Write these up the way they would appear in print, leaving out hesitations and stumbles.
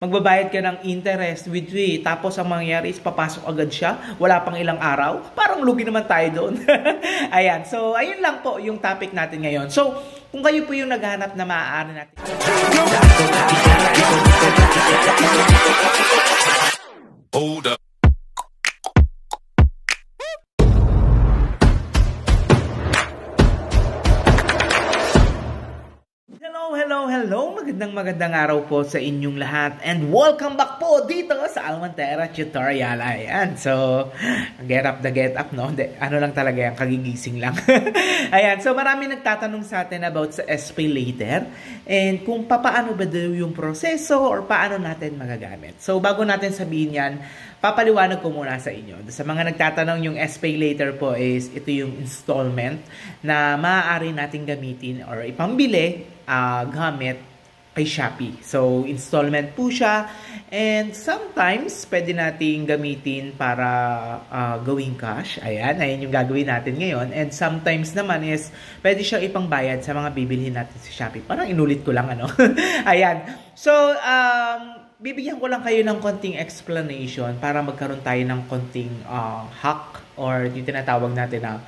magbabayad ka ng interest with fee, tapos ang mangyayari is papasok agad siya, wala pang ilang araw, parang lugi naman tayo doon. Ayan, so ayun lang po yung topic natin ngayon. So, kung kayo po yung naghahanap na maaari natin. Hold up. Hello! Magandang araw po sa inyong lahat and welcome back po dito sa Almantera Tutorial. Ayan, so get up, no? Ano lang talaga yan, kagigising lang. Ayan, so marami nagtatanong sa atin about sa SPay later and kung paano ba daw yung proseso or paano natin magagamit. So bago natin sabihin yan, papaliwanag ko muna sa inyo. Sa mga nagtatanong, yung SPay later po is ito yung installment na maaari natin gamitin or ipambili gamit kay Shopee. So, installment po siya and sometimes pwede nating gamitin para gawing cash. Ayan yung gagawin natin ngayon. And sometimes naman is pwede siyang ipangbayad sa mga bibilhin natin sa Shopee. Parang inulit ko lang ano. Ayan. So, bibigyan ko lang kayo ng konting explanation para magkaroon tayo ng konting hack or yung tinatawag natin na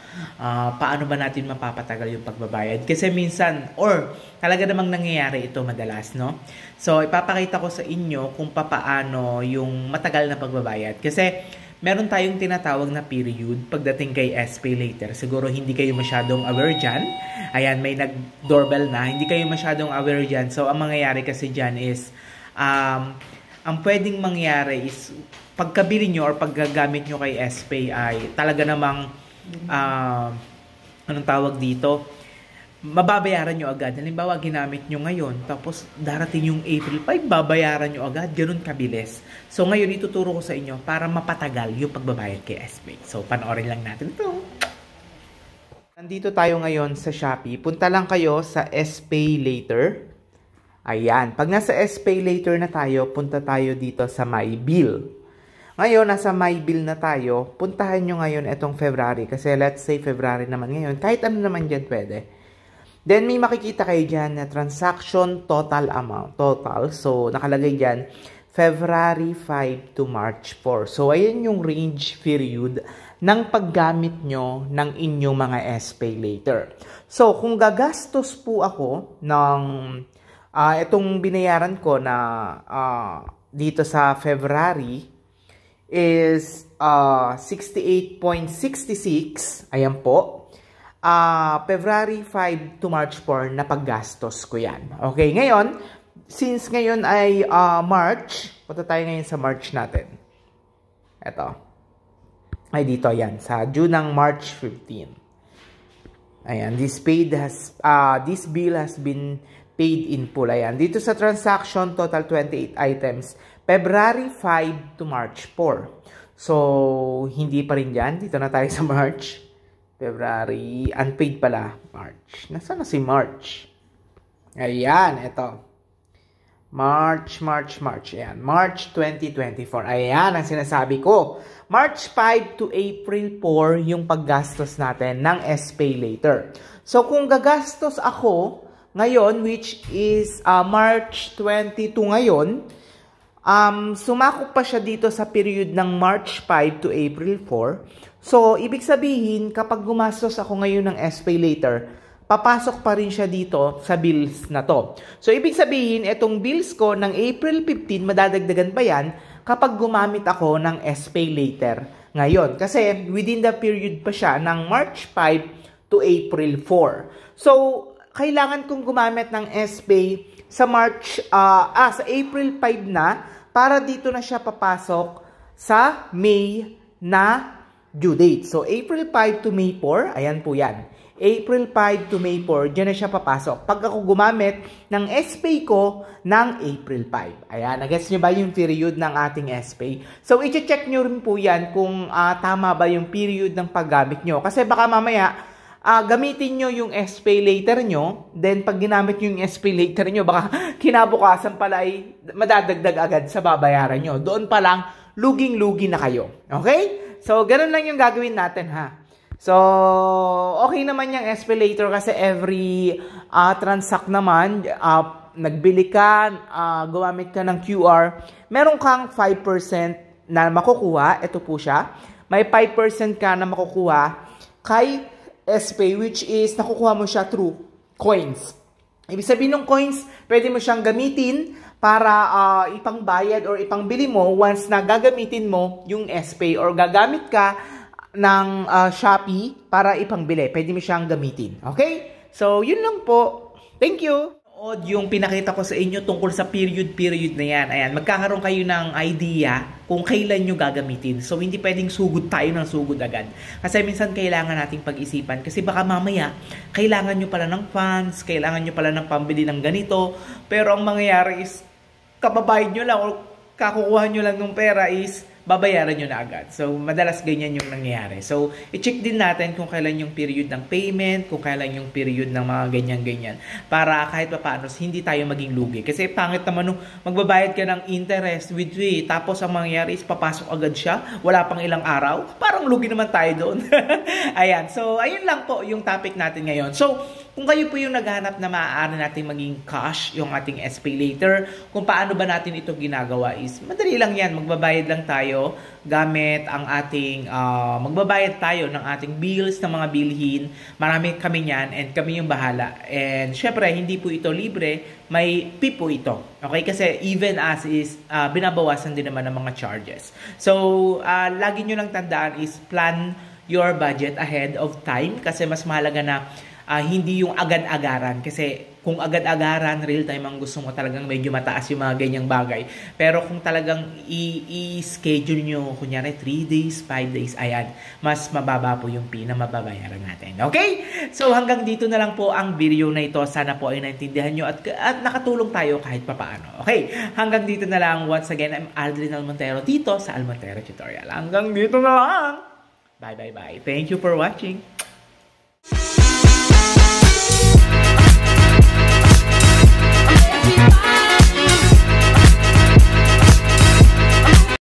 paano ba natin mapapatagal yung pagbabayad. Kasi minsan, or talaga namang nangyayari ito madalas, no? So, ipapakita ko sa inyo kung paano yung matagal na pagbabayad. Kasi meron tayong tinatawag na period pagdating kay SPay later. Siguro hindi kayo masyadong aware dyan. Ayan, may nag-doorbell na. Hindi kayo masyadong aware dyan. So, ang mangyayari kasi dyan is ang pwedeng mangyari is pagkabili nyo or paggagamit nyo kay SPay ay talaga namang anong tawag dito, mababayaran nyo agad. Halimbawa, ginamit nyo ngayon, tapos darating yung April 5, babayaran nyo agad. Ganun kabilis. So, ngayon, ituturo ko sa inyo para mapatagal yung pagbabayad kay SPay. So, panoorin lang natin ito. Nandito tayo ngayon sa Shopee. Punta lang kayo sa SPay later. Ayan. Pag nasa SPay later na tayo, punta tayo dito sa My Bill. Ngayon, nasa My Bill na tayo. Puntahan nyo ngayon itong February. Kasi let's say February naman ngayon. Kahit ano naman dyan pwede. Then, may makikita kayo dyan na transaction total amount. Total. So, nakalagay dyan, February 5 to March 4. So, ayan yung range period ng paggamit nyo ng inyong mga SPay later. So, kung gagastos po ako ng itong binayaran ko na dito sa February is 68.66. Ayan po. February 5 to March 4 na paggastos ko yan. Okay, ngayon, since ngayon ay March, punta tayo ngayon sa March natin. Ito. Ay, dito yan. Sa June ng March 15. Ayan, this bill has been paid in full. Ayan. Dito sa transaction, total 28 items. February 5 to March 4. So, hindi pa rin dyan. Dito na tayo sa March. February. Unpaid pala. March. Nasaan na si March? Ayan. Ito. March. Ayan. March 2024. Ayan ang sinasabi ko. March 5 to April 4 yung paggastos natin ng SPay later. So, kung gagastos ako ngayon, which is March 22 ngayon, sumakop pa siya dito sa period ng March 5 to April 4. So, ibig sabihin, kapag gumastos ako ngayon ng SPay later, papasok pa rin siya dito sa bills na to. So, ibig sabihin, itong bills ko ng April 15, madadagdagan pa yan kapag gumamit ako ng SPay later ngayon. Kasi, within the period pa siya ng March 5 to April 4. So, kailangan kong gumamit ng SPay sa sa April 5 na para dito na siya papasok sa May na due date. So, April 5 to May 4, ayan po yan. April 5 to May 4, dyan na siya papasok. Pag ako gumamit ng SPay ko ng April 5. Ayan, nagets nyo ba yung period ng ating SPay? So, i-check nyo rin po yan kung tama ba yung period ng paggamit nyo. Kasi baka mamaya, gamitin nyo yung SPay later nyo, then pag ginamit nyo yung SPay later nyo, baka kinabukasan pala ay madadagdag agad sa babayaran nyo. Doon pa lang, luging-lugi na kayo. Okay? So, ganun lang yung gagawin natin, ha? So, okay naman yung SPay later kasi every transact naman, nagbili ka, gumamit ka ng QR, meron kang 5% na makukuha. Ito po siya. May 5% ka na makukuha kay SPay, which is nakukuha mo siya through coins. Ibig sabihin ng coins, pwede mo siyang gamitin para ipangbayad or ipangbili mo once na gagamitin mo yung SPay or gagamit ka ng Shopee para ipangbili. Pwede mo siyang gamitin. Okay? So, yun lang po. Thank you! Yung pinakita ko sa inyo tungkol sa period na yan. Ayan, magkakaroon kayo ng idea kung kailan nyo gagamitin. So, hindi pwedeng sugod tayo ng sugod agad. Kasi minsan kailangan nating pag-isipan. Kasi baka mamaya, kailangan nyo pala ng funds, kailangan nyo pala ng pambili ng ganito. Pero ang mangyayari is, kababayad nyo lang o kakukuha nyo lang ng pera is, babayaran nyo na agad. So, madalas ganyan yung nangyayari. So, i-check din natin kung kailan yung period ng payment, kung kailan yung period ng mga ganyan-ganyan. Para kahit pa paano, hindi tayo maging lugi. Kasi pangit naman nung magbabayad ka ng interest with fee, tapos ang mangyayari is papasok agad siya, wala pang ilang araw. Parang lugi naman tayo doon. Ayan. So, ayun lang po yung topic natin ngayon. So, kung kayo po yung naghahanap na maaari natin maging cash yung ating SPay later, kung paano ba natin ito ginagawa is, madali lang yan. Magbabayad lang tayo gamit ang ating, magbabayad tayo ng ating bills, ng mga bilhin. Marami kami yan and kami yung bahala. And syempre, hindi po ito libre, may fee po ito. Okay? Kasi even as is, binabawasan din naman ng mga charges. So, lagi nyo lang tandaan is plan your budget ahead of time kasi mas mahalaga na hindi yung agad-agaran. Kasi kung agad-agaran, real time ang gusto mo, talagang medyo mataas yung mga ganyang bagay. Pero kung talagang i-schedule nyo, kunyari 3 days, 5 days, ayan, mas mababa po yung fee na mababayaran natin. Okay? So hanggang dito na lang po ang video na ito. Sana po ay naintindihan nyo at nakatulong tayo kahit papaano. Okay? Hanggang dito na lang. Once again, I'm Aldrin Almontero dito sa Almontero Tutorial. Hanggang dito na lang. Bye, bye, bye. Thank you for watching.